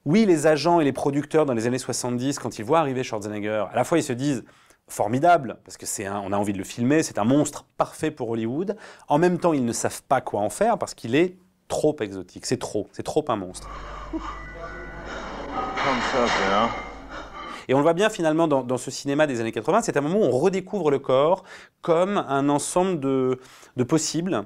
Oui, les agents et les producteurs dans les années 70, quand ils voient arriver Schwarzenegger, à la fois ils se disent formidable, parce que on a envie de le filmer, c'est un monstre parfait pour Hollywood. En même temps, ils ne savent pas quoi en faire parce qu'il est trop exotique, c'est trop un monstre. Et on le voit bien finalement dans ce cinéma des années 80, c'est un moment où on redécouvre le corps comme un ensemble de possibles.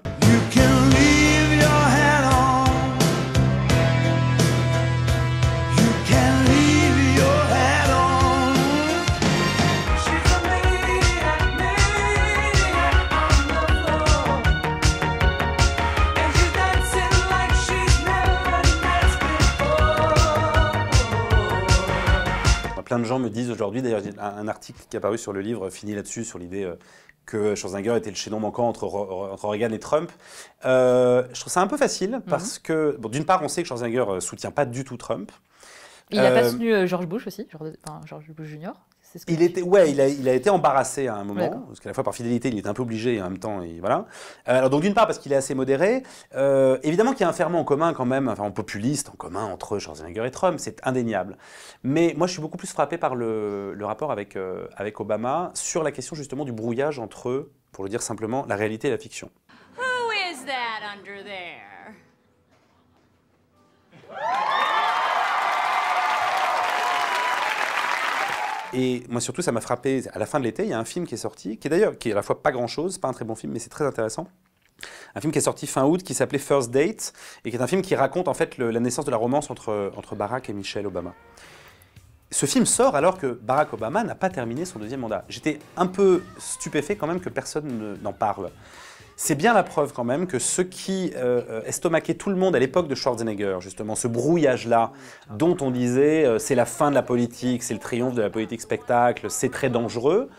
Plein de gens me disent aujourd'hui, d'ailleurs, un article qui est apparu sur le livre finit là-dessus, sur l'idée que Schwarzenegger était le chaînon manquant entre Reagan et Trump. Je trouve ça un peu facile parce que, bon, d'une part, on sait que Schwarzenegger ne soutient pas du tout Trump. Il n'a pas soutenu George Bush aussi, George Bush Jr. Il a été embarrassé à un moment, parce qu'à la fois par fidélité, il était un peu obligé, et en même temps, voilà. Alors donc d'une part parce qu'il est assez modéré, évidemment qu'il y a un ferment en commun quand même, enfin en populiste, en commun entre Schwarzenegger et Trump, c'est indéniable. Mais moi je suis beaucoup plus frappé par le rapport avec Obama sur la question justement du brouillage entre, pour le dire simplement, la réalité et la fiction. Who is that under there? Et moi surtout ça m'a frappé, à la fin de l'été, il y a un film qui est sorti, qui est à la fois pas grand-chose, pas un très bon film, mais c'est très intéressant. Un film qui est sorti fin août, qui s'appelait First Date, et qui est un film qui raconte en fait la naissance de la romance entre Barack et Michelle Obama. Ce film sort alors que Barack Obama n'a pas terminé son deuxième mandat. J'étais un peu stupéfait quand même que personne n'en parle. C'est bien la preuve quand même que ce qui estomaquait tout le monde à l'époque de Schwarzenegger, justement, ce brouillage-là, dont on disait c'est la fin de la politique, c'est le triomphe de la politique spectacle, c'est très dangereux,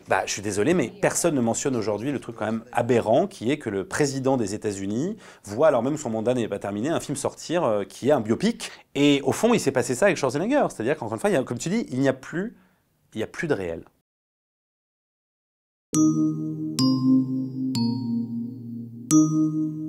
bah, je suis désolé, mais personne ne mentionne aujourd'hui le truc quand même aberrant qui est que le président des États-Unis voit, alors même son mandat n'est pas terminé, un film sortir qui est un biopic. Et au fond, il s'est passé ça avec Schwarzenegger, c'est-à-dire qu'encore une fois, comme tu dis, il n'y a plus de réel. Thank you.